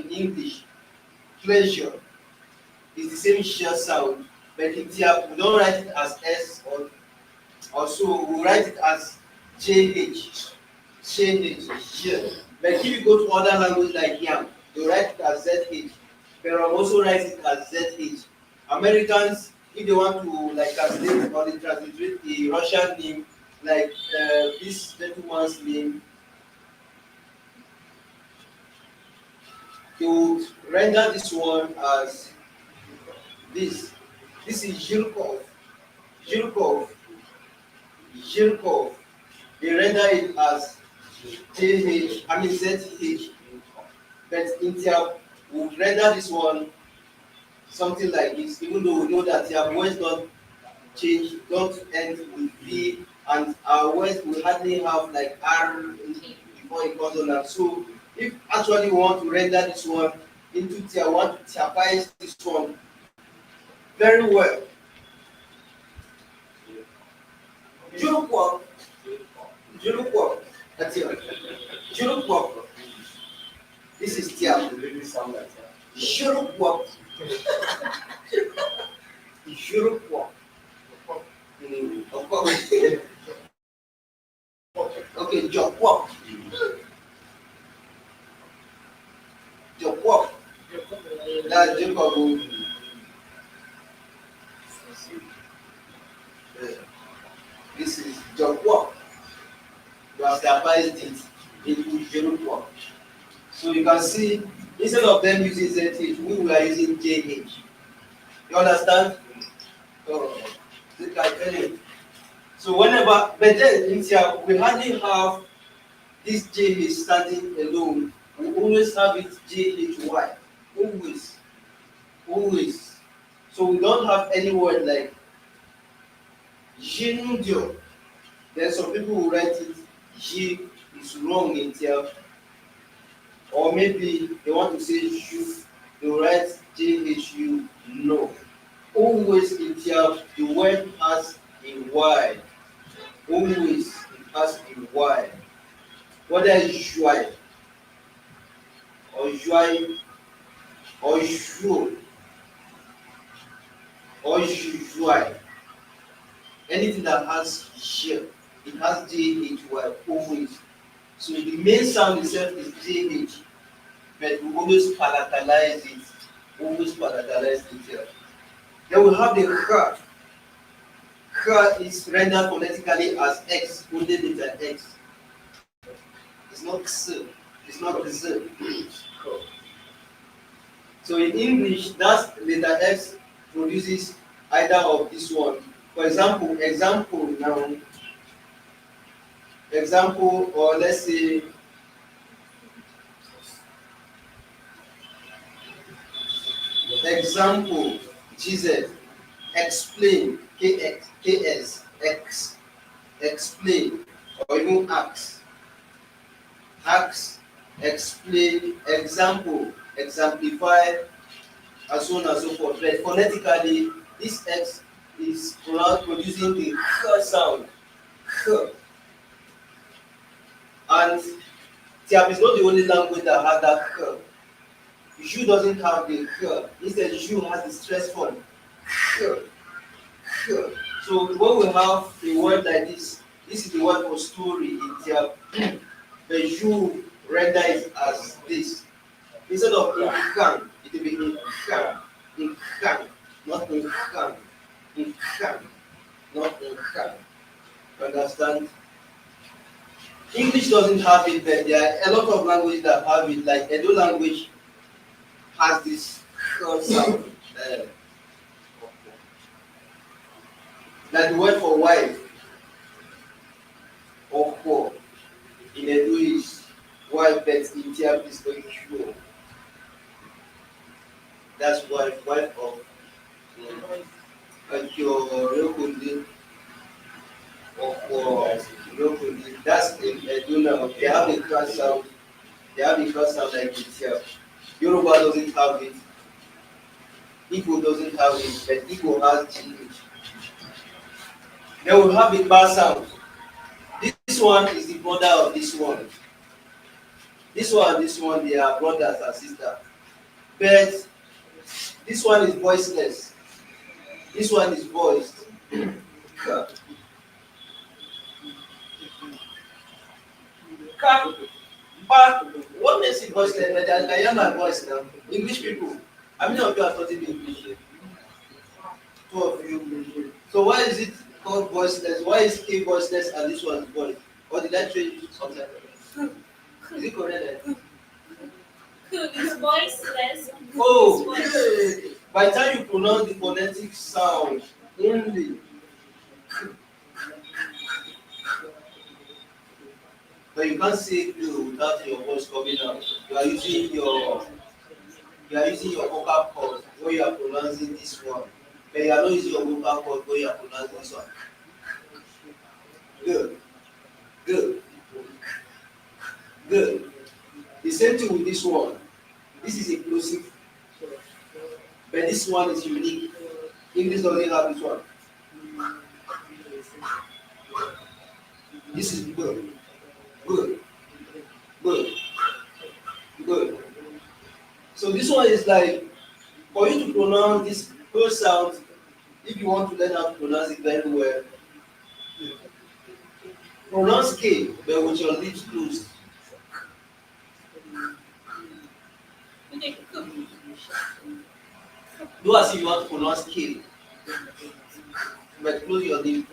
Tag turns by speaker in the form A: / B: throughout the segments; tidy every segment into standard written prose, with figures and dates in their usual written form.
A: in English, pleasure, is the same sheer sound, but in Tyap we don't write it as S or so, we write it as JH, JH. But if you go to other languages like Yam, they write it as ZH. Pero also write it as ZH. Americans, if they want to like translate or they transliterate the Russian name, like this gentleman's name, they would render this one as this. This is Zhirkov. Zhirkov. Zhirkov. They render it as JH, I mean ZH. But in Tyap, we would render this one something like this, even though we know that Tyap words don't change, don't end with V, and our words will hardly have like R before it comes on. So if actually we want to render this one into Tyap, want to Tyapize this one very well. Jurukwak. Jurukwak. That's it. Jurukwak. This is Tyap. Jurukwak. Jurukwak. Okay, Jokwak. Jokwak. That's Jacob. This is Jokwak. You have stabilized it into Jokwak. So you can see, instead of them using ZH, we are using JH. You understand? So whenever, but then in here, we hardly have this JH standing alone. We always have it JHY. Always. Always. So we don't have any word like Jindio. Then some people will write it J is wrong in here. Or maybe they want to say Shu, they will write JHU. No. Always in here, the word has a Y. Always it has a Y. Whether it's Y or Y or Shu or Y. Anything that has J, it has JHY always. So the main sound itself is JH, but we always palatalize it. Always palatalize it here. Then we have the H. H is rendered phonetically as X, only letter X. It's not X, it's not Z. So in English, that letter X produces either of this one. For example, now. Example, or let's say example, GZ, explain, KS, X, explain, or even ask, explain, example, exemplify, and so on and so forth. But phonetically, this X is producing the H sound. H. And Tyap is not the only language that has that H. Ju doesn't have the H. Instead, Ju has the stress form. H. So when we have a word like this is the word for story in Tyap. The Ju render it as this. Instead of in Khang, it will be in Khang. In Khang, not in Khang. In Khang, not in Khang. Understand? English doesn't have it, but there are a lot of languages that have it, like Edo language has this sound. Like the word for wife or poor in Edo is wife, but in Tyap is very pure. That's wife of Akio or that's in Edo. They have a cross sound. They have a cross sound like it here. Yoruba doesn't have it. Igbo doesn't have it, but Igbo has GH. Then we have the bar sound. This one is the brother of this one. This one, they are brothers and sisters. but this one is voiceless. This one is voiced. Ka. Ka. But what makes it voiceless? I hear my voice now. English people. How many of you are studying English here? Two of you. So why is it called voiceless? Why is K voiceless and this one is voice? Or did I train you something? Is it correct?
B: Is voiceless.
A: Oh, yeah. By the time you pronounce the phonetic sound only, but you can't say Q without your voice coming out. You are using your vocal cord when you are pronouncing this one. But you are not using your vocal cord when you are pronouncing this one. Good. Good. Good. The same thing with this one. This is inclusive. But this one is unique. English doesn't have this one. This is good. Good. Good. Good. So this one is like, for you to pronounce this first sound, if you want to learn how to pronounce it very well, pronounce K, but with your lips closed. Do as if you want to pronounce K, but close your lips.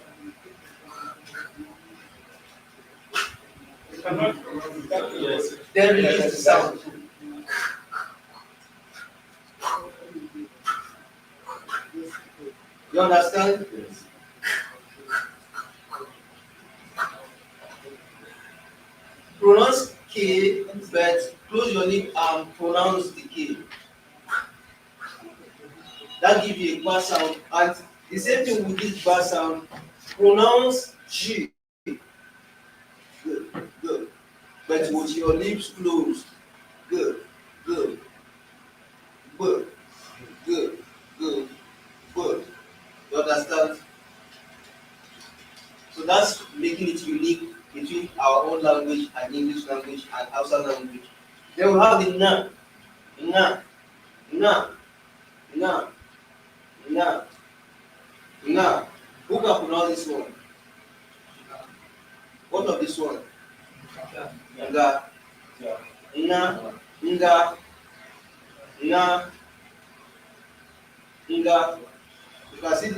A: Yes. Then release the sound. You understand? Yes. Pronounce K, but close your lip and pronounce the K. That gives you a bad sound. And the same thing with this bad sound. Pronounce G. Good, good. But with your lips closed. Good, good, good, good, good, good. You understand? So that's making it unique between our own language and English language and Hausa language. Then we have the na, na, na, na, na, na. Who can pronounce this one? What of this one? Nga, na, nga, na, nga. You can see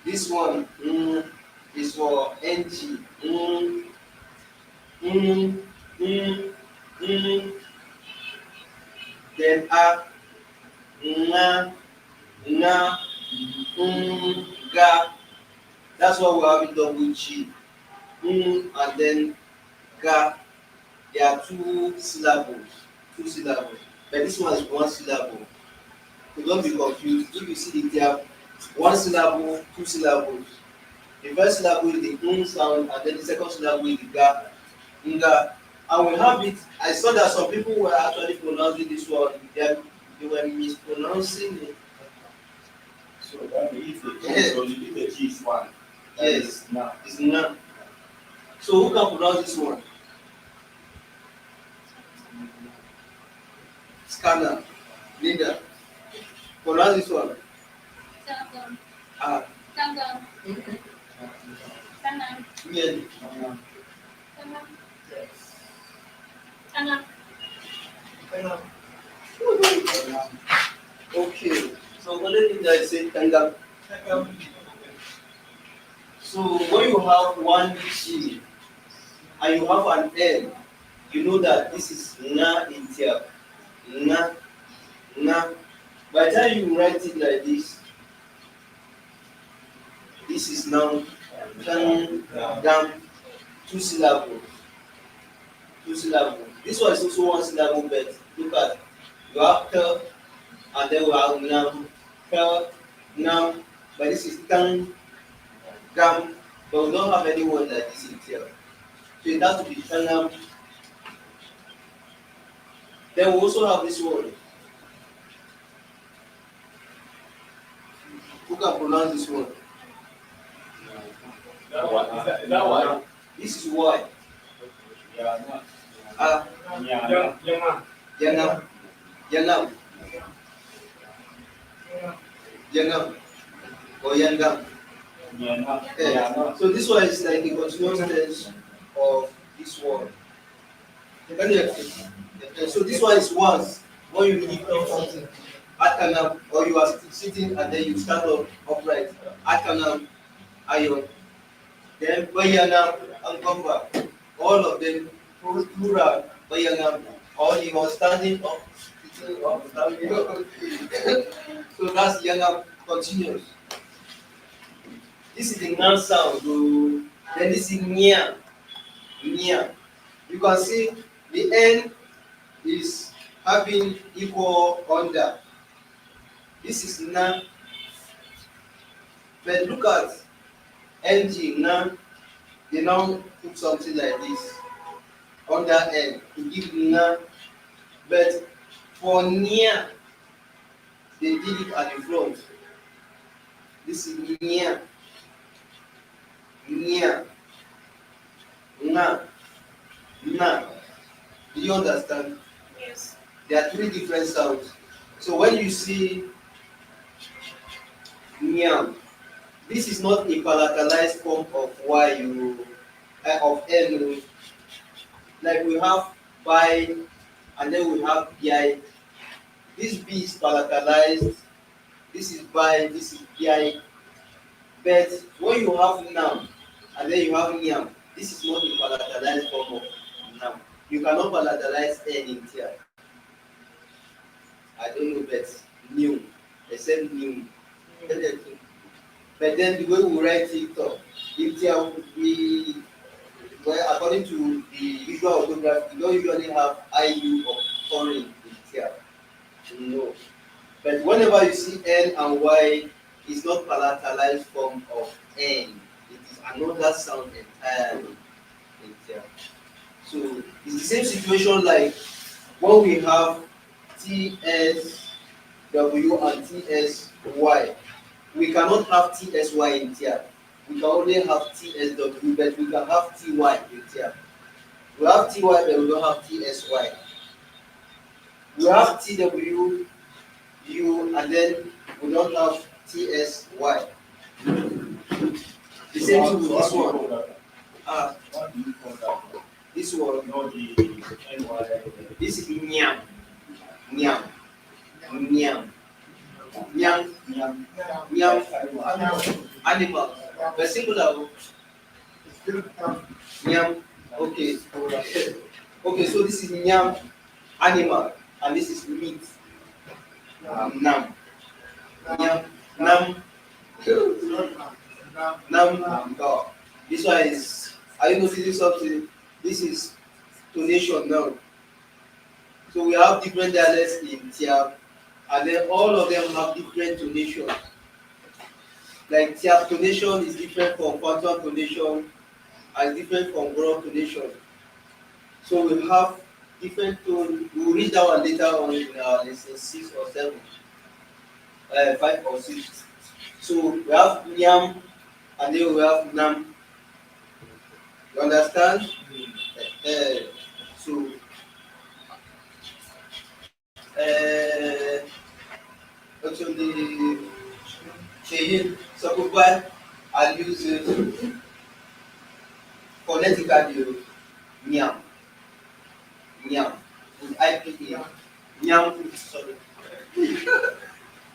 A: this one is for NG. Then a, na, na, ga. That's why we have it double G. And then ga. There are two syllables. But this one is one syllable. So don't be confused. If you see the Tyap, one syllable, two syllables. The first syllable is the sound, and then the second syllable is the ga, nga. And we have it. I saw that some people were actually pronouncing this word. They were mispronouncing it.
C: So that means the G is one.
A: Yes, it's na. So who can pronounce this one? Scanner, Linda. Pronounce this one.
B: Tangam.
A: Ah.
B: Tangam. Tangam.
A: Yeah.
B: Tangam. Tangam.
A: Okay. So only thing that I say tangam. So when you have one G and you have an N, you know that this is na in Tyap. Na, na. By the time you write it like this is now dam, two syllables. This one is also one syllable, but look at, you have T and then we have nam, T, nam, but this is tang, gam, but we don't have any word like this in here. So it has to be tangam. Then we also have this word. Who can pronounce this word?
C: That one.
A: This is Y. Yanam. Yangam or Yangam. Yeah. So this one is like a continuous tense of this word. Can you explain? So this one is once when you leave on something. Akanam, or you are sitting and then you stand up upright. Akanam, ayon. Then Bayanam and Gamba. All of them plural Bayanam. Or you are standing up, sitting up, standing up. So that's Yanam continuous. This is the non sound. Then this is Nia. Nia. You can see the N is having equal under. This is na. But look at NG na. They now put something like this under N to give na. But for near, they did it at the front. This is near. Near. Na. Na. Do you understand?
B: Yes.
A: There are three different sounds. So when you see Nyam, this is not a palatalized form of Y of N. Like we have by and then we have bi. This B is palatalized, this is by, this is bi. But when you have Nam and then you have Nyam, this is not a palatalized form of Nam. You cannot palatalize N in here. I don't know, but new, except new. But then the way we write it, if there would be, well, according to the usual orthography, you don't usually have IU or foreign in here. No. But whenever you see N and Y, it's not palatalized form of N. It is another sound entirely in here. So it's the same situation like when we have TSW and TSY. We cannot have TSY in here. We can only have TSW, but we can have TY in here. We have TY, but we don't have TSY. We have TW, U, and then we don't have TSY. The same thing with this one.
C: What do you call that?
A: This one.
C: No, the NY.
A: This is Nyam. Nyam. Nyam. Nyam.
C: Nyam.
A: Nyam. Animal. The singular. Nyam. Okay. Okay, so this is Nyam. Animal. And this is meat. Nam. Nyam. Nam. Nam. God. This one is, are you noticing something? This is tonation now. So we have different dialects in Tyap, and then all of them have different tonation. Like Tyap tonation is different from Phantom tonation, and different from Goro tonation. So we have different tone. We will read that one later on in lesson 6 or 7, 5 or 6. So we have Nyam, and then we have Nam. You understand? So actually, Sheyin, so I'll use phonetically Nyam. Nyam with IPA. Nyam, sorry.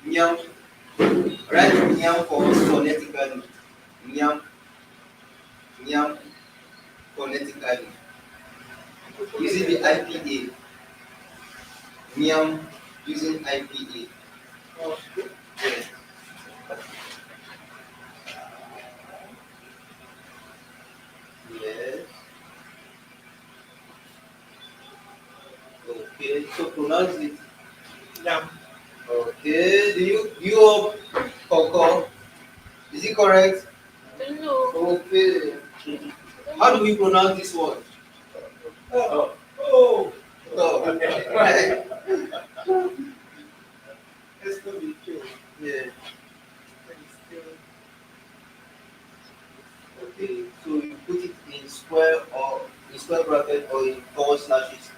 A: Nyam. Write Nyam for phonetically. Nyam. Nyam phonetically. Using the IPA. Nyam using IPA. Yes. Yes. Okay, so pronounce it.
D: Nyam.
A: Okay, do you concur? Is it correct?
B: No.
A: Okay. How do we pronounce this word?
D: Oh.
A: Oh, right.
D: It's going to be true.
A: Yeah. Okay, so you put it in square or in square bracket or in forward slashes.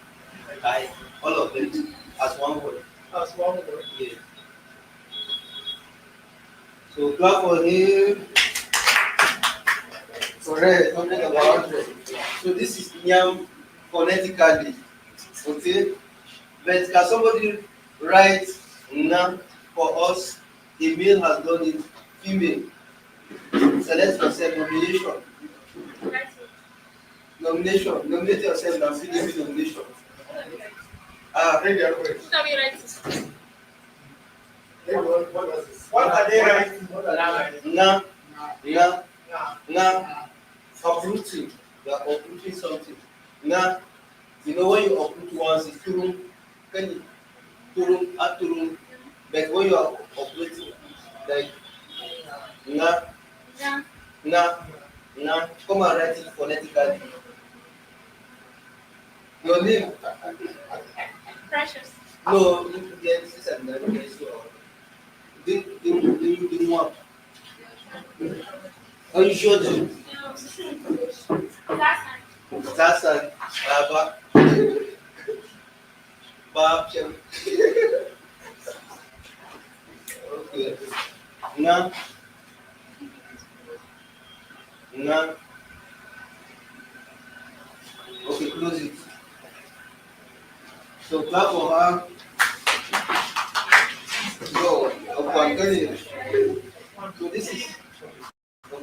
A: Like all of them as one word.
D: As one word.
A: Yeah. So clap for him. Correct, something about it. So this is Nyam phonetically. Okay? But can somebody write Nam for us? The male has done it, female. Select yourself, nomination. Nominate yourself and fill the nomination. Ready your question.
D: What are they writing? What are they writing?
A: Nga, nga,
D: Now,
A: nga, uprooting. You are uprooting something. Nga, you know when you uproot once, it's turun, can you turun, aturun. But when you are uprooting, like nga, nga, nga, come and write it phonetically. Your name?
B: Precious.
A: No, yes, this and that. Okay, so the one. Are you sure? That's an Bab. Okay. Nga, nga. Okay, close it. So clap for her. Go. Okay, so this is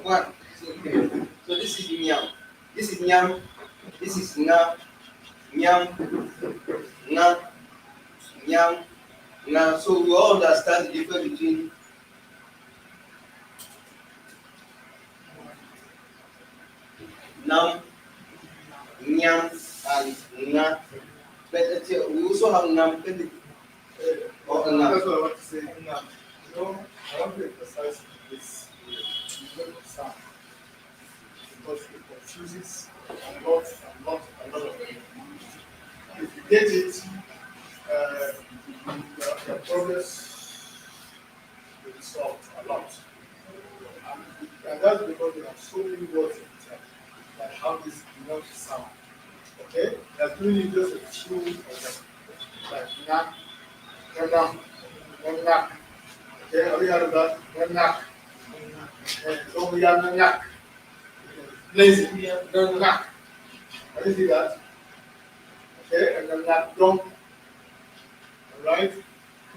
A: one. So this is nyam. This is nyam. This is nga. Nyam. Nga. Nyam. Nga. So we all understand the difference between nam, nyam, and nga. But we also have nam. Or nga.
D: that's what I want to say. Now, you know, I want to emphasize this sound because it confuses a lot of people. If you get it, your progress will be solved a lot. And that's because there are so many words in it that how this do not sound. Okay? That's really just a few of them. Like knock, knock, knock. Okay, have you heard of that? Knock. So we are knock. Lazy, knock. Have you see that? Okay, and then knock, don't. Alright?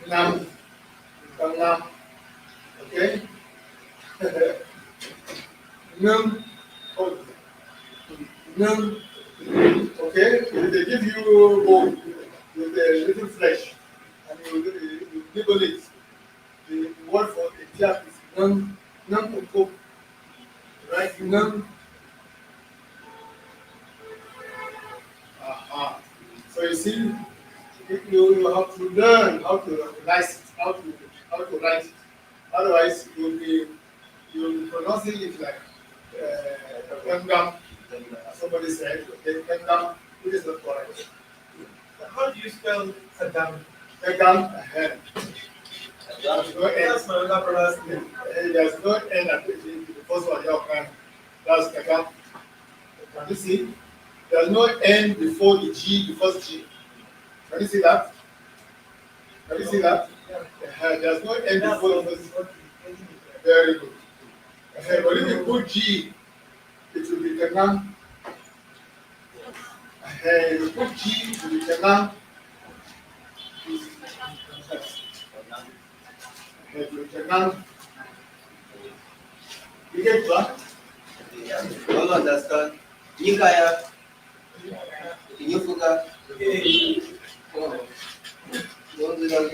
D: Nam. Nam. Okay? Num. Num. Okay? If they give you bone with a little flesh and you nibble it, the word for a Tyap is num cook. Right? Num. So you see, you have to learn how to recognize it, how to write it. Otherwise, you'll be pronouncing it like Gangam. Somebody said, okay, Gangam, it is not correct.
E: How do you spell Saddam?
D: Gangam, ahead. There's no N.
E: That's my other brother's name.
D: There's no N at the first one, your friend. That's Gangam. Can you see? There's no N before the G, the first G. Can you see that? Can you see that? There's no N before the first. Very good. But if you put G, it will be Ganam. If you put G, it will be Ganam. It will be Ganam. You get that?
A: all understand. Nikaya, Inyufuga. Don't do that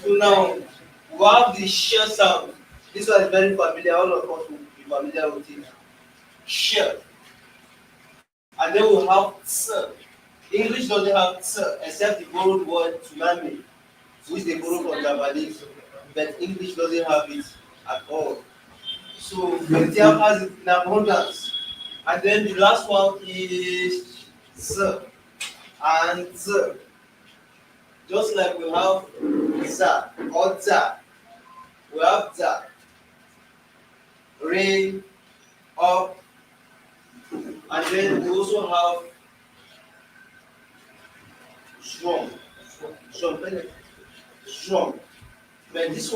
A: So now, we have the sh sound. This one is very familiar. All of us will be familiar with it. Sh. And then we have ts. English doesn't have ts except the borrowed word tsunami, which they borrow from Japanese. But English doesn't have it at all. So Tyap has it in abundance. And then the last one is z and z. Just like we have za or za, we have za, rain, up, and then we also have strong, strong. But this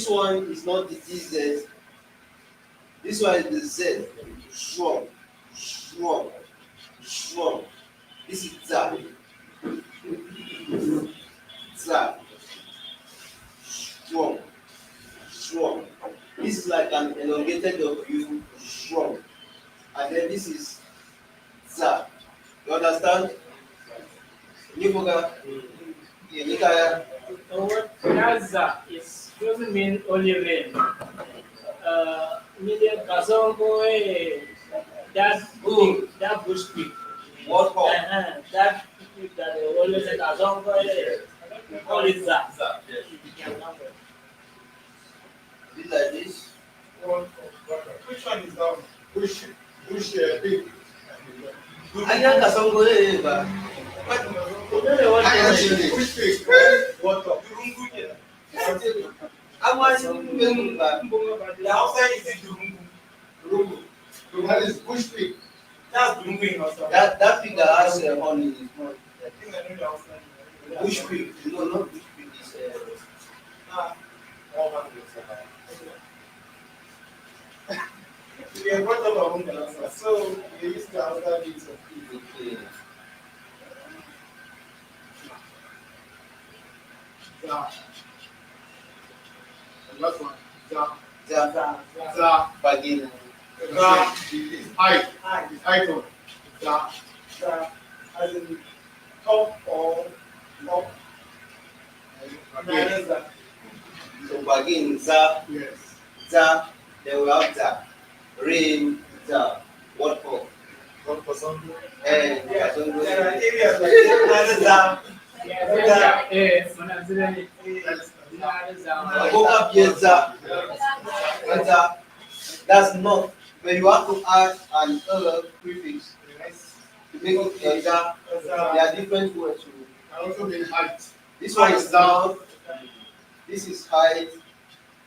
A: one, is not the DZ. This one is the Z. Strong, strong, strong. This is za. Za. Strong, strong. This is like an elongated W. Strong. And then this is za. You understand? You forgot? Yeah,
F: Gaza is doesn't mean only rain. Meaning Kazongo, that bush pig.
A: what call?
F: That pig that they always say Kazongo, call it that.
A: Is it like this?
D: Which one is that? Bush big.
A: I can't Kasongo, but
D: Bush big. What up?
A: I want to
E: The outside is it Durungu?
D: That is bush pig.
E: That's Durungu in outside.
A: that pig that has honey is not
E: I think I know the outside.
A: bush pig. You know, not bush pig is
E: We are brought up among the outside, so we use the outside means of people.
A: okay.
D: Za. And last one. Za.
A: Za
D: Za.
A: bagin.
D: Za is height.
E: Hi,
D: Is height on. Za.
E: as in top or top.
D: Again.
A: So bagin za
D: Yes.
A: za. Then we have za. Rain za. What for?
D: What for some?
A: Eh,
E: Yeah,
A: Kasongo.
E: there are areas like that.
A: Agoga pieza. That's not. But you have to add an prefix to make it za. There are different words.
D: I also mean height.
A: This one is down. This is height.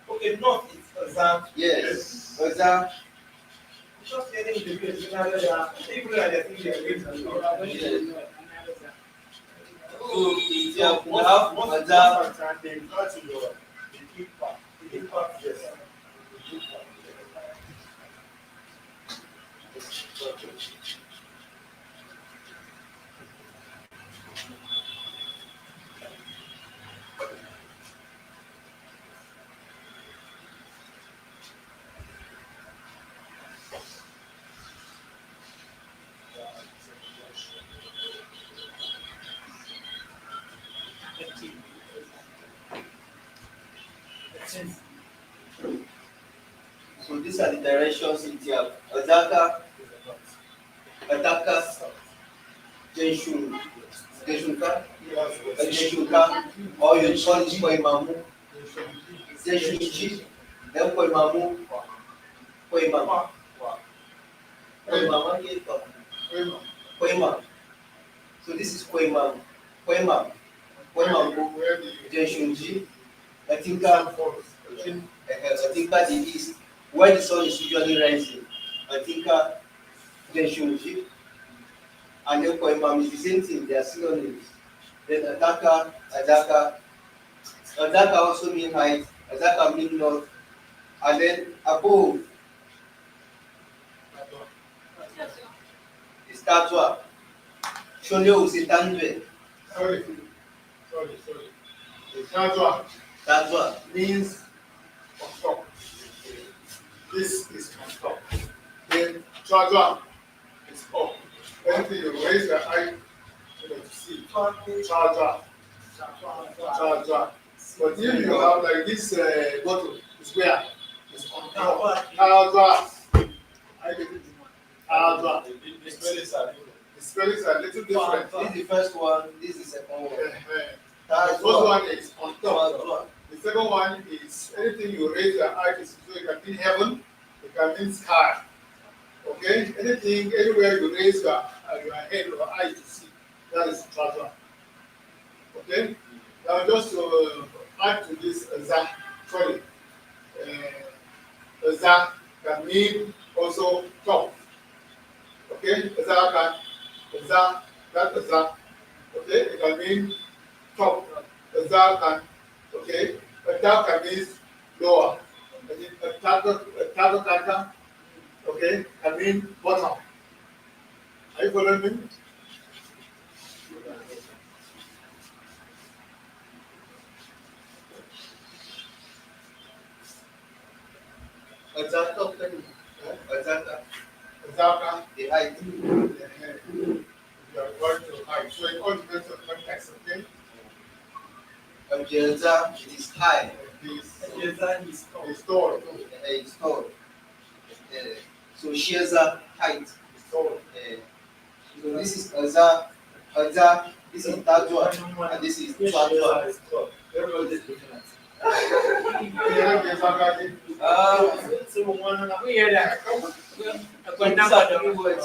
E: Okay, not it's that.
A: Yes. Za.
E: Just getting the people that they think they are great as well.
A: So we have za.
E: They refer to the deep part. The deep part, yes.
A: So these are the directions in Tyap. Azaka, Ataka, Jenshun, Jenshunka, Jenshunka, or you call it Koimamu, Jenshunchi, then Koimamu, Koimama. Koimama, Koimam. So this is Koimam, Koimam, Koimam, Jenshunji, Atinka, Atinka the east, where the sun is usually rising. Atinka, Jenshunji, and then Koimam is the same thing, they are synonyms. Then Ataka, Adaka, Adaka also mean height, Adaka mean north, and then above is Tatwa. Shonyo will say Tandwe.
D: Sorry. The Shadwa
A: Tatwa.
D: means on top. This is on top. Then Shadwa is up. Until you raise your eye to see. Shadwa. But if you have like this bottle, it's where? It's on top. Shadwa. Shadwa. The spellings are a little different.
A: This is the first one, this is the second one.
D: The first one is on top. The second one is anything you raise your eye to see. So it can mean heaven, it can mean sky. Okay? Anything, anywhere you raise your head or eye to see, that is treasure. Okay? Now just to add to this, za can mean also top. Okay? Za can za, that's a za. Okay, it can mean top. A za can, okay, a ta can mean lower. A tago kata, okay, can mean bottom. Are you following me? Zaka,
A: the height.
D: you are going to height. So it all depends on context, okay?
A: Objeza is high.
D: This is tall.
A: It's tall. So Sheza height.
D: It's tall.
A: So this is Aza, this is Tajwa, and this is Tajwa.
F: We hear that.
A: These are three words.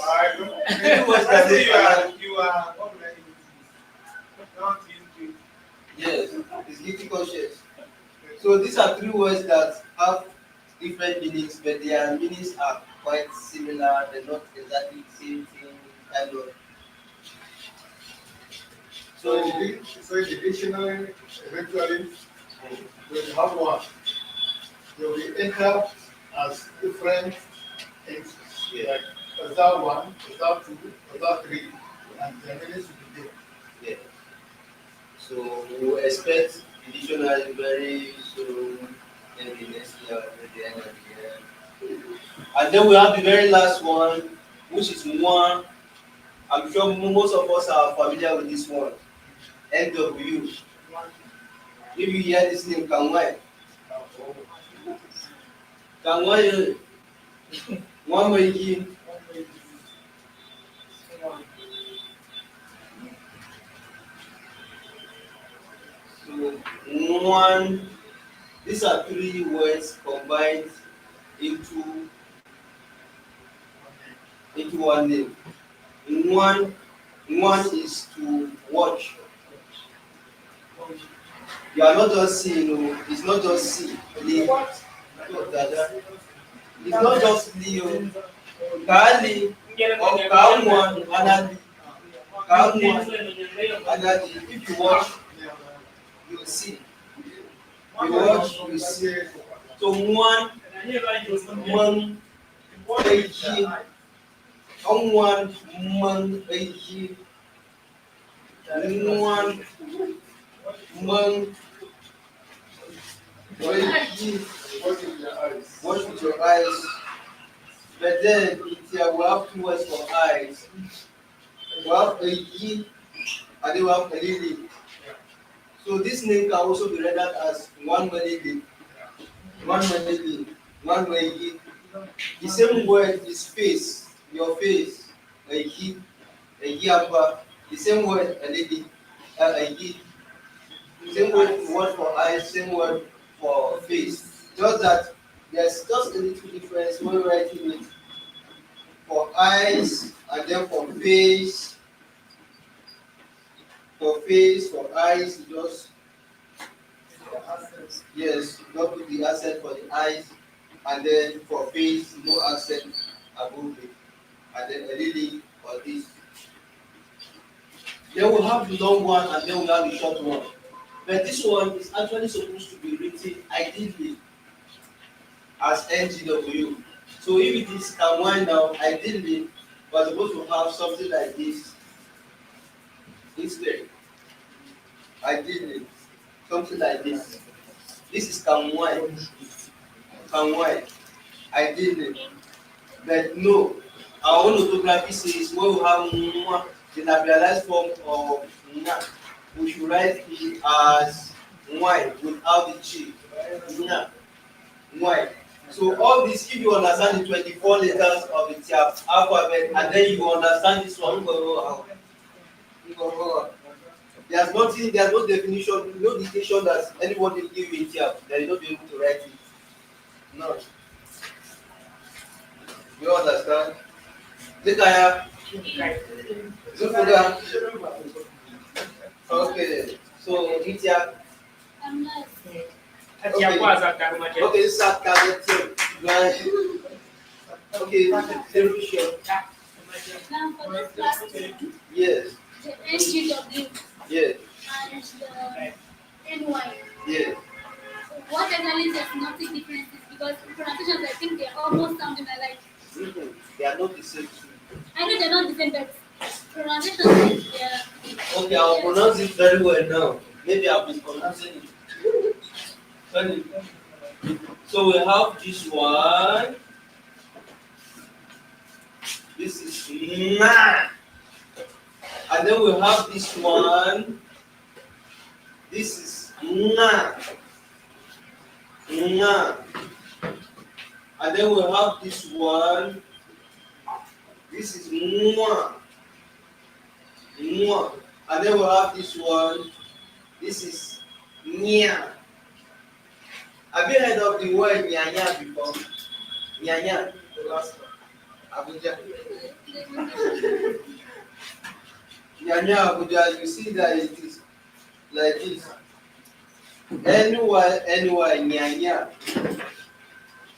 A: Three words
E: I
A: that
E: say
A: they
E: you are not used to.
A: yes, it's guilty conscious. So these are three words that have different meanings, but their meanings are quite similar. They're not exactly the same thing, kind of.
D: So in the dictionary, eventually, when you have one, they will be entered as different things. Like Azar 1, Azar 2, Azar 3, and the meanings will be there.
A: Yeah. So we will expect the dictionary very soon, maybe next year, at the end of the year. And then we have the very last one, which is one. I'm sure most of us are familiar with this one. NW. If you hear this name, Kanwai. Kanwai, one way in. So one, these are three words combined into one name. One is to watch. You are not just seeing, it's not just see. It's not just Leo. Kali or Kawan Anali. Anali. If you watch, you see. You watch, you see. So one, watch with your eyes. But then we have two words for eyes. We have a yi and then we have a lily. So this name can also be rendered as one melody, one melody, one way. The same word is face, your face, a yi, the same word a lady, a yi. Same word for eyes, same word for face. Just that there's just a little difference when writing it for eyes and then for face. For face, for eyes, just yes, not put the accent for the eyes, and then for face, no accent above it, and then a lily for this. Then we'll have the long one and then we'll have the short one. But this one is actually supposed to be written ideally as NGW. So if it is can wind down, ideally, we're supposed to have something like this instead. Ideally, something like this. This is can wind. Ideally. But no, our own orthography says when we have the labialized form of na, we should write it as y without the g. Na, y. So all this, if you understand the 24 letters of the Tyap alphabet, and then you understand this one, there's no definition, no dictation that anybody will give you in Tyap that you don't be able to write it. No. You understand? Likaya. Zufuga. Okay. So Tyap. Okay, this is target team. Okay, solution.
B: Now for this last
A: Yes.
B: The NGW
A: Yes.
B: and the NY.
A: Yes.
B: What exactly is the semantic differences? Because pronunciations, I think they're almost sounding alike.
A: They are not the same.
B: I know they're not the same, but pronunciations, yeah.
A: Okay, I'll pronounce it very well now. Maybe I'll be pronouncing it. Funny. So we have this one. This is na. And then we have this one. This is na. Na. And then we have this one. This is mwa. Mwa. And then we have this one. This is nya. Have you heard of the word nyanya before? Nyanya. The last one. Abuja. Nyanya Abuja, you see that it is like this. Anyway, nyanya.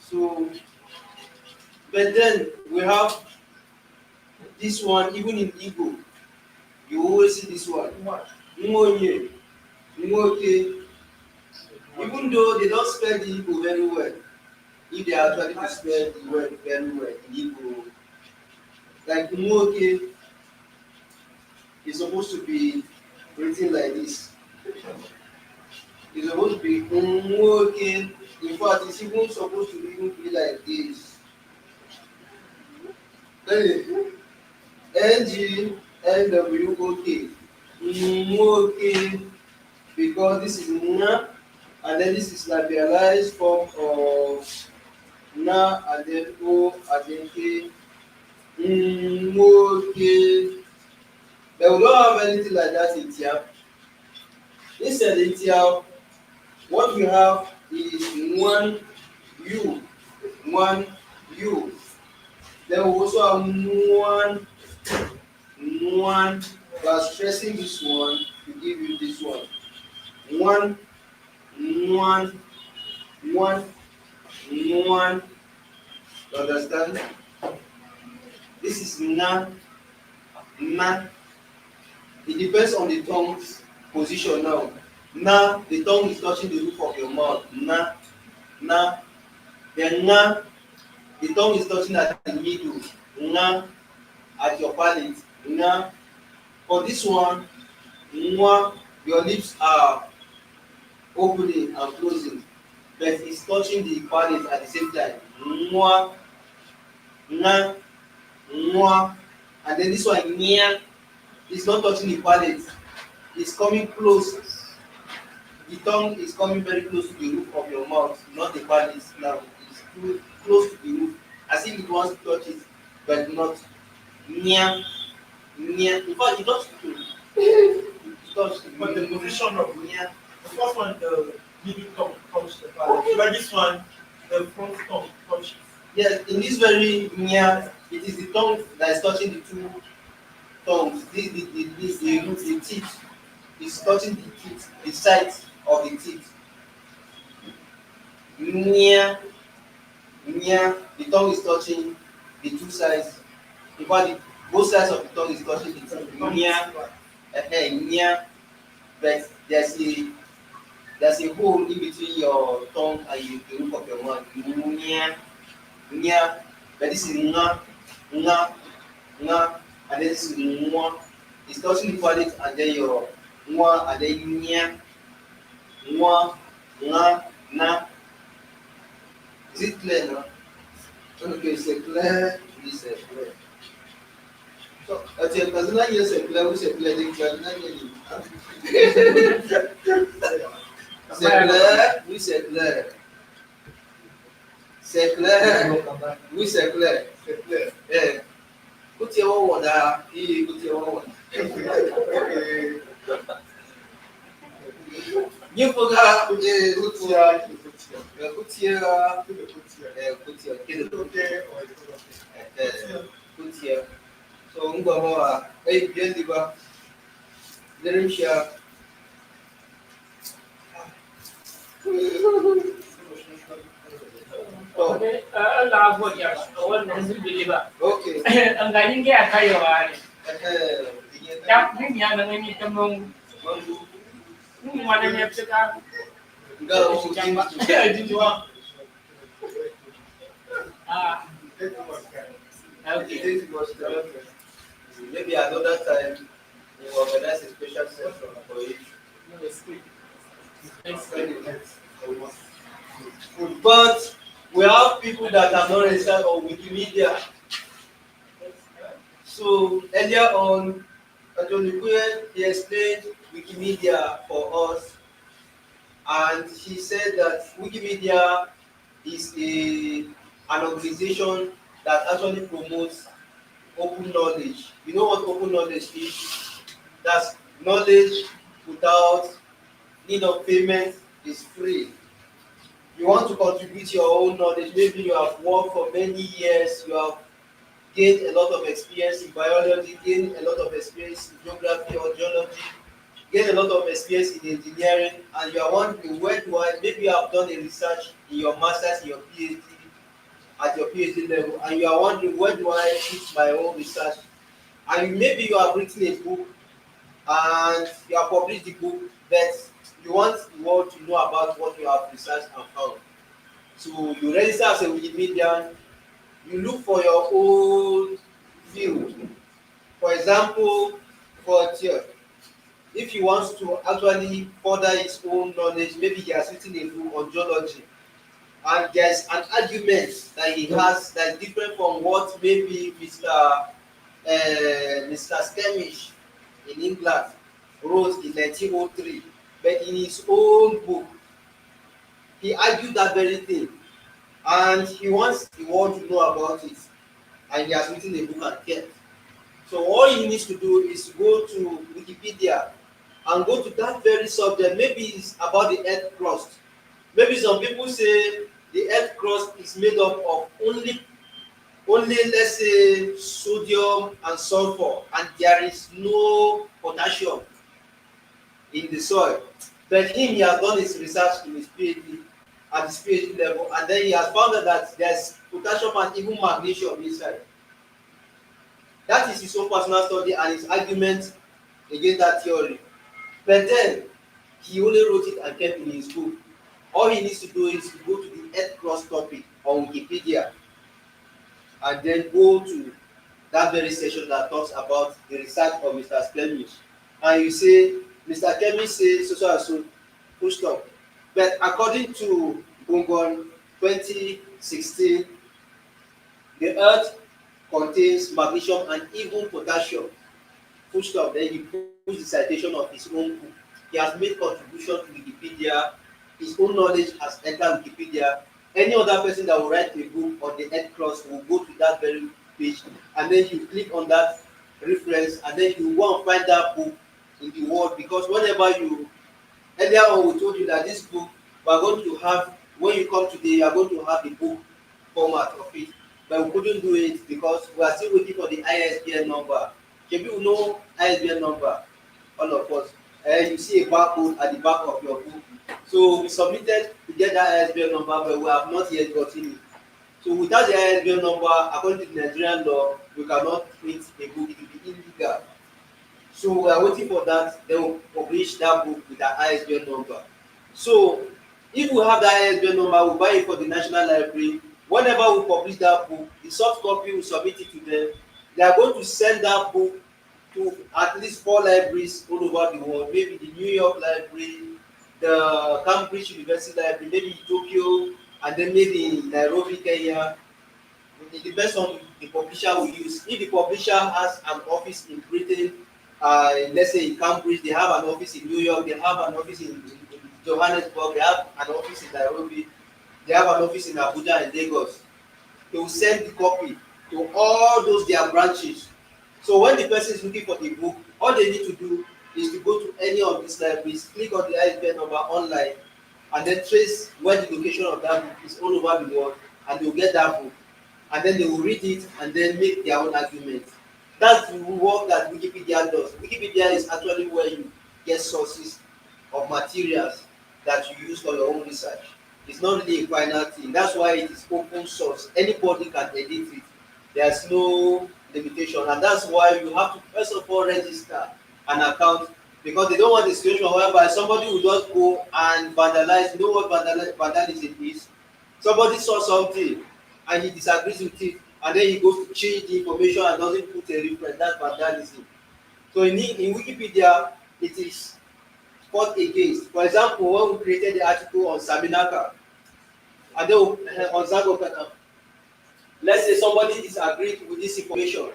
A: So, but then we have this one, even in Igbo, you always see this one. Nmonye, Nmoke. Even though they don't spell the Igbo very well, if they are trying to spell the word very well in Igbo, like Nmoke is supposed to be written like this. It's supposed to be Nmoke. In fact, it's even supposed to even be like this. NGNWOK. Nmoke. Because this is na, and then this is labialized form of na, and then o, and then k. Nmoke. But we don't have anything like that in Tyap. Instead, in Tyap, what we have is one U. Then we also have one. We are stressing this one to give you this one. One. You understand? This is na. It depends on the tongue's position now. Na, the tongue is touching the roof of your mouth. Na. Then na, the tongue is touching at the middle. Na, at your palate. Na. For this one, mwa, your lips are opening and closing, but it's touching the palate at the same time. Mwa, na, mwa. And then this one, nya, it's not touching the palate. It's coming close. The tongue is coming very close to the roof of your mouth, not the palate. Now it's too close to the roof, as if it wants to touch it, but not. Nya. In fact, it touched the roof.
E: But the position of nya, the first one, the middle tongue touches the palate. But this one, the front tongue touches.
A: Yes, in this very nya, it is the tongue that is touching the two tongues. The teeth is touching the teeth, the sides of the teeth. Nya, the tongue is touching the two sides. In fact, both sides of the tongue is touching the teeth. Nya, but there's a hole in between your tongue and the roof of your mouth. Nya, but this is nga, and then this is mwa. It's touching the palate and then your mwa, and then nya, mwa, nga, na. Is it clear now? Okay, c'est clair. Oui, c'est clair. So, c'est clair, c'est clair, oui, c'est clair, c'est clair, oui, c'est clair. C'est clair, oui, c'est clair. C'est clair. Eh. Écoutez, on a. Écoutez, on a. Il faut que so ngwa bien diba lerim sha
F: Allah abuwa wannan zubili ba.
A: okay
F: An ganin ga kayowa ne. That maybe I don't need to know. One of them said that.
A: You got all the things to
F: Did you want?
A: It
F: Okay.
A: takes much time. Maybe another time we'll organize a special session for it.
F: No, it's good. Thanks.
A: But we have people that have not registered on Wikimedia. So earlier on, Atolikuye, he explained Wikimedia for us, and he said that Wikimedia is an organization that actually promotes open knowledge. You know what open knowledge is? That's knowledge without need of payment, is free. You want to contribute your own knowledge, maybe you have worked for many years, you have gained a lot of experience in biology, gained a lot of experience in geography or geology, gained a lot of experience in engineering, and you are wondering where do I, maybe you have done a research in your master's, in your PhD, at your PhD level, and you are wondering where do I put my own research, and maybe you have written a book and you have published the book, but you want the world to know about what you have researched and found. So you register as a Wikimedian, you look for your own field. For example, for Tyap, if he wants to actually further his own knowledge, maybe he has written a book on geology, and there's an argument that he has that's different from what maybe Mr. Skemish in England wrote in 1903, but in his own book, he argued that very thing, and he wants the world to know about it, and he has written a book and kept. So all he needs to do is go to Wikipedia and go to that very subject. Maybe it's about the earth crust. Maybe some people say the earth crust is made up of only let's say sodium and sulfur, and there is no potassium in the soil. But he has done his research in his PhD at his PhD level, and then he has found out that there's potassium and even magnesium inside. That is his own personal study and his argument against that theory. But then he only wrote it and kept in his book. All he needs to do is to go to the earth crust topic on Wikipedia and then go to that very section that talks about the research of Mr. Flemish. And you say, Mr. Flemish says so and so, full stop. But according to Bungon 2016, the earth contains magnesium and even potassium, full stop. Then he puts the citation of his own book. He has made contribution to Wikipedia. His own knowledge has entered Wikipedia. Any other person that will write a book on the earth crust will go to that very page, and then you click on that reference, and then you go and find that book in the world. Because whenever you, earlier on we told you that this book we are going to have, when you come today, you are going to have the book format of it, but we couldn't do it because we are still waiting for the ISBN number. Can you know ISBN number? All of us. You see a barcode at the back of your book. So we submitted to get that ISBN number, but we have not yet gotten it. So without the ISBN number, according to the Nigerian law, we cannot print a book. It will be illegal. So we are waiting for that. They will publish that book with an ISBN number. So if we have the ISBN number, we buy it for the National Library. Whenever we publish that book, the soft copy will submit it to them. They are going to send that book to at least 4 libraries all over the world. Maybe the New York Library, the Cambridge University Library, maybe in Tokyo, and then maybe in Nairobi, Kenya. It depends on the publisher we use. If the publisher has an office in Britain, let's say in Cambridge, they have an office in New York, they have an office in Johannesburg, they have an office in Nairobi, they have an office in Abuja and Lagos. They will send the copy to all those their branches. So when the person is looking for the book, all they need to do is to go to any of these libraries, click on the ISBN number online, and then trace where the location of that book is all over the world, and they will get that book. And then they will read it and then make their own argument. That's the work that Wikipedia does. Wikipedia is actually where you get sources of materials that you use for your own research. It's not really a final thing. That's why it is open source. Anybody can edit it. limitation, and that's why you have to first of all register an account, because they don't want a situation whereby somebody will just go and vandalize. You know what vandalism is? Somebody saw something and he disagrees with it, and then he goes to change the information and doesn't put a reference. That's vandalism. So in Wikipedia, it is fought against. For example, when we created the article on Saminaka, and then on Zagokana, let's say somebody disagreed with this information,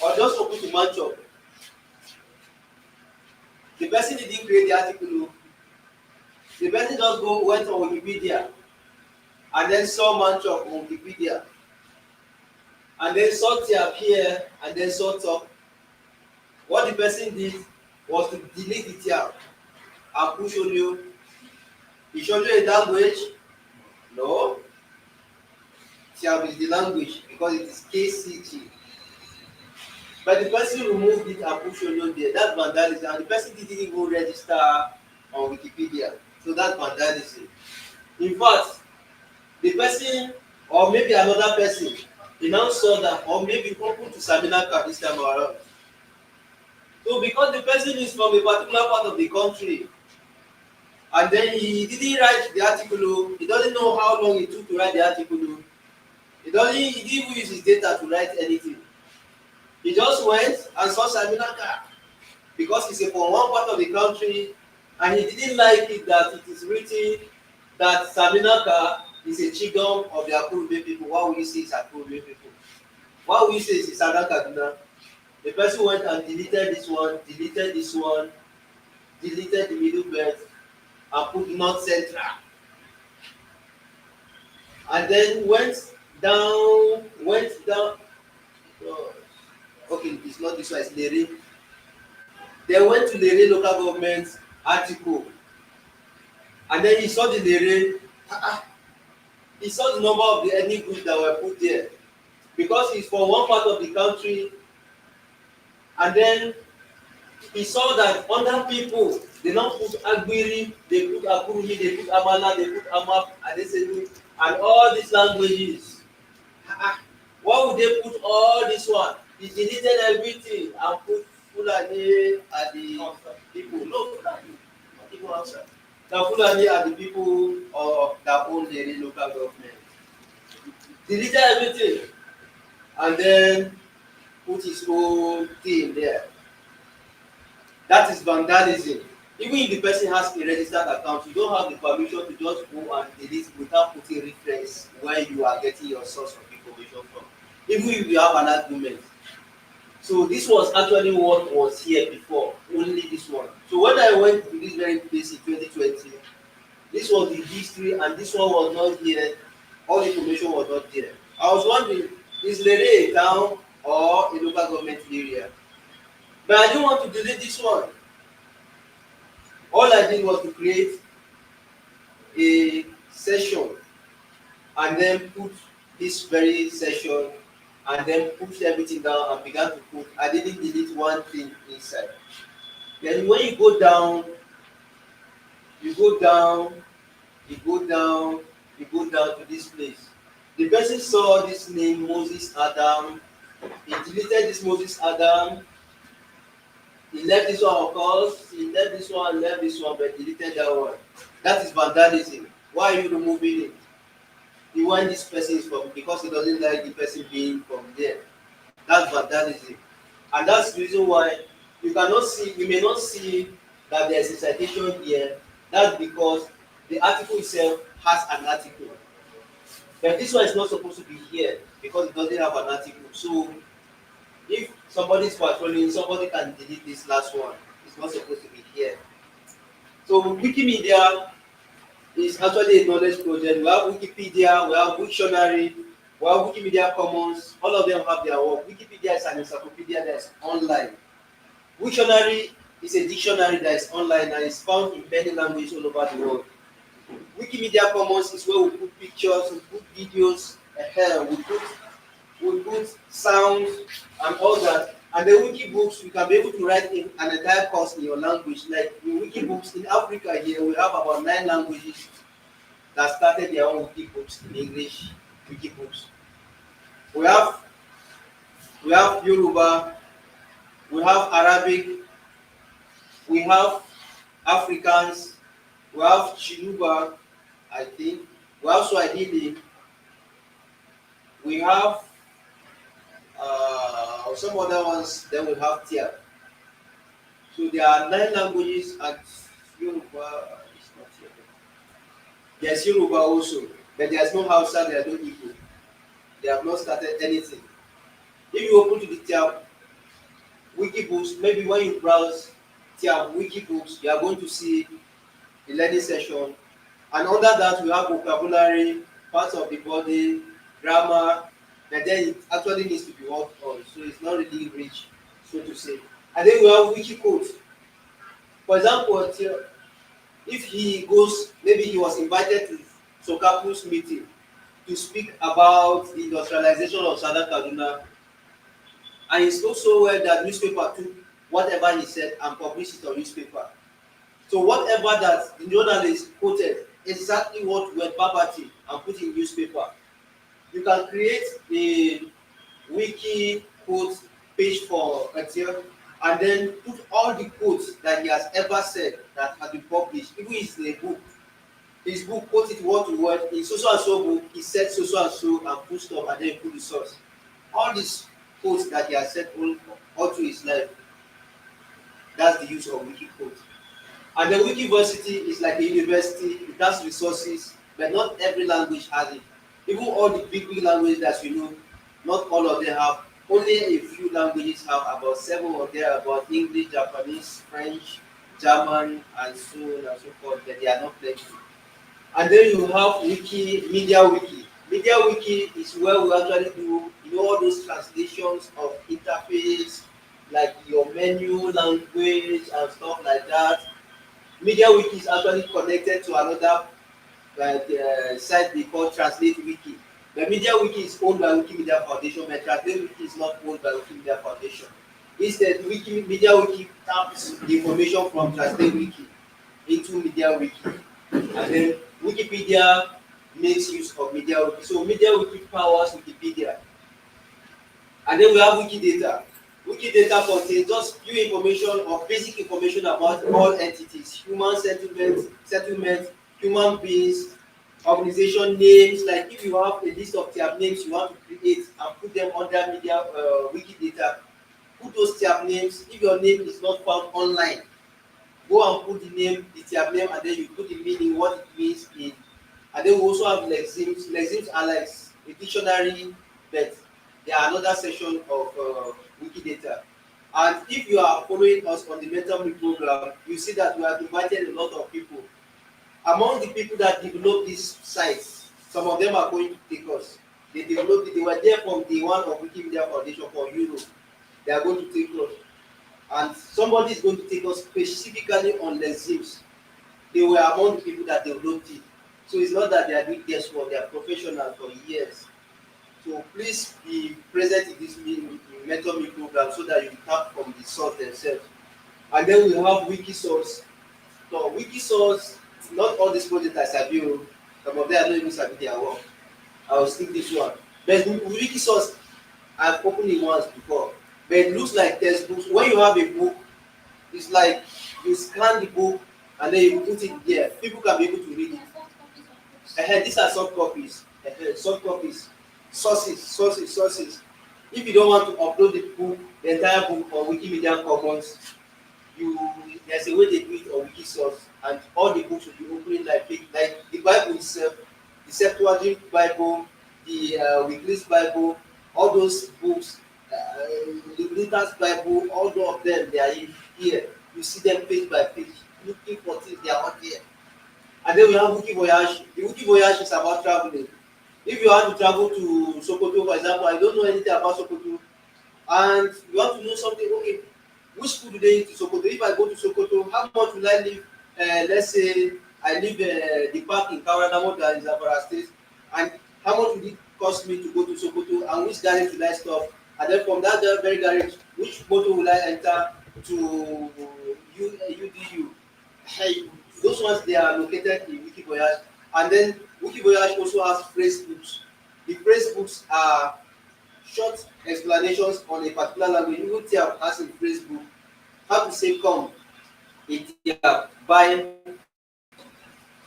A: or just open to Manchop. The person didn't create the article. The person just went on Wikipedia and then saw Manchop on Wikipedia, and then saw Tyap here and then saw Top. What the person did was to delete the Tyap and push on you. He showed you a language. No. Tyap is the language because it is KCT. But the person removed it and pushed on you there. That's vandalism. And the person didn't even register on Wikipedia. So that's vandalism. In fact, the person, or maybe another person, he now saw that, or maybe open to Saminaka this time around. So because the person is from a particular part of the country, and then he didn't write the article, he doesn't know how long it took to write the article, he didn't even use his data to write anything. He just went and saw Saminaka because he's from one part of the country, and he didn't like it that it is written that Saminaka is a Chigam of the Akurube people. Why will you say it's Akurube people? Why will you say it's Southern Kaduna? The person went and deleted this one, deleted this one, deleted the middle belt, and put North Central. And then went down. Okay, it's not this one, it's Lere. They went to Lere local government article, and then he saw the Lere. He saw the number of the ethnic groups that were put there, because he's from one part of the country, and then he saw that other people, they don't put Agbiri, they put Akurumi, they put Amala, they put Amap, and they say, and all these languages. Why would they put all this one? He deleted everything and put Fulani at the people. No, Fulani, not people outside. The Fulani are the people that own the local government. Deleted everything and then put his own thing there. That is vandalism. Even if the person has a registered account, you don't have the permission to just go and delete without putting reference where you are getting your source of information from. Even if you have an argument. So this was actually what was here before, only this one. So when I went to this very place in 2020, this was the history and this one was not here. All the information was not there. I was wondering, is Lere a town or a local government area? But I didn't want to delete this one. All I did was to create a session and then put this very session and then push everything down and began to put. I didn't delete one thing inside. Then when you go down, you go down to this place. The person saw this name Moses Adam. He deleted this Moses Adam. He left this one, of course. He left this one, but deleted that one. That is vandalism. Why are you removing it? You want this person is from because he doesn't like the person being from there. That's vandalism. And that's the reason why you may not see that there's a citation here. That's because the article itself has an article. But this one is not supposed to be here because it doesn't have an article. So if somebody is patrolling, somebody can delete this last one. It's not supposed to be here. So Wikimedia is actually a knowledge project. We have Wikipedia, we have Wiktionary, we have Wikimedia Commons. All of them have their work. Wikipedia is an encyclopedia that is online. Wiktionary is a dictionary that is online and is found in many languages all over the world. Wikimedia Commons is where we put pictures, we put videos, we put sounds and all that. And the Wikibooks, you can be able to write an entire course in your language. Like in Wikibooks in Africa here, we have about 9 languages that started their own Wikibooks in English Wikibooks. We have we have Yoruba, we have Arabic, we have Africans, we have Chiluba, I think, we have Swahili, we have some other ones, then we have Tyap. So there are 9 languages and Yoruba is not here. There's Yoruba also, but there's no Hausa, there are no Igbo. They have not started anything. If you open to the Tyap Wiki books, maybe when you browse Tyap Wiki books, you are going to see the learning session. And under that, we have vocabulary, parts of the body, grammar, and then it actually needs to be worked on. So it's not really rich, so to say. And then we have wiki code. For example, if he goes, maybe he was invited to Sokapu's meeting to speak about the industrialization of Southern Kaduna, and he spoke so well that newspaper took whatever he said and published it on newspaper. So whatever that the journalist quoted, exactly what went verbatim and put in newspaper. You can create a wiki quote page for Etienne and then put all the quotes that he has ever said that have been published. Even his book. His book quote it word to word. In so and so book, he said so and so and put stuff and then put the source. All these quotes that he has said all through his life. That's the use of wiki quote. And the Wikiversity is like a university, it has resources, but not every language has it. Even all the big languages that you know, not all of them have. Only a few languages have, about 7 or there, about English, Japanese, French, German, and so on and so forth, but they are not plenty. And then you have Wikimedia Wiki. Media Wiki is where we actually do, all those translations of interface, like your menu, language, and stuff like that. Media Wiki is actually connected to another site they call Translate Wiki. The Media Wiki is owned by Wikimedia Foundation, but Translate Wiki is not owned by Wikimedia Foundation. Instead, Media Wiki taps the information from Translate Wiki into Media Wiki. And then Wikipedia makes use of Media Wiki. So Media Wiki powers Wikipedia. And then we have Wikidata. Wikidata contains just few information or basic information about all entities, human settlement, human beings, organization names. Like if you have a list of Tyap names you want to create and put them under media Wikidata, put those Tyap names. If your name is not found online, go and put the name, the Tyap name, and then you put the meaning, what it means in. And then we also have lexims. Lexims are like a dictionary, but they are another section of Wikidata. And if you are following us on the Mentor Me program, you see that we have invited a lot of people. Among the people that developed these sites, some of them are going to take us. They developed it, they were there from the one of Wikimedia Foundation for Europe. They are going to take us. And somebody is going to take us specifically on lexims. They were among the people that developed it. So it's not that they are doing guesswork, they are professionals for years. So please be present in this Mentor Me program so that you tap from the source themselves. And then we have Wikisource. So Wikisource, not all these projects I Sabi, some of them are not even Sabi their work. I will stick this one. But Wikisource, I've opened it once before. But it looks like textbooks. When you have a book, it's like you scan the book and then you put it there. People can be able to read it. These are soft copies. Soft copies. Sources. If you don't want to upload the book, the entire book on Wikimedia Commons, there's a way they do it on Wikisource, and all the books will be opening like the Bible itself, the Septuagint Bible, the Wycliffe's Bible, all those books, the Luther's Bible, all of them, they are in here. You see them page by page, looking for things, they are all here. And then we have Wiki Voyage. The Wiki Voyage is about traveling. If you want to travel to Sokoto, for example, I don't know anything about Sokoto, and you want to know something, okay, which food do they eat in Sokoto? If I go to Sokoto, how much will I live? Let's say I live the park in Karanamo, that is Zamfara State, and how much will it cost me to go to Sokoto, and which garage will I stop? And then from that very garage, which motor will I enter to UDU? Hey, those ones, they are located in Wiki Voyage. And then Wiki Voyage also has phrase books. The phrase books are short explanations on a particular language. Even Tyap has in Facebook how to say come in Tyap, buy,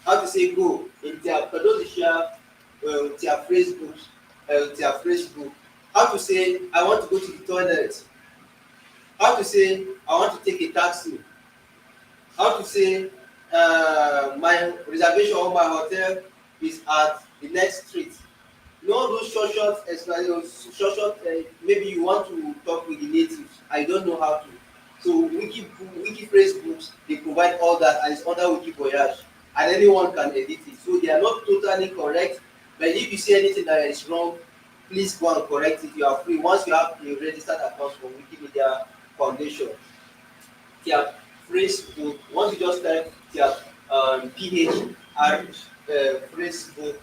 A: how to say go in Tyap. For those who share Tyap Facebook, how to say I want to go to the toilet, how to say I want to take a taxi, how to say my reservation or my hotel is at the next street. You know those short explanations, maybe you want to talk with the natives, I don't know how to. So wiki phrase books, they provide all that, and it's under Wiki Voyage, and anyone can edit it. So they are not totally correct, but if you see anything that is wrong, please go and correct it. You are free once you have a registered account for Wikimedia Foundation. Tyap phrase book. Once you just type Tyap PHR phrase book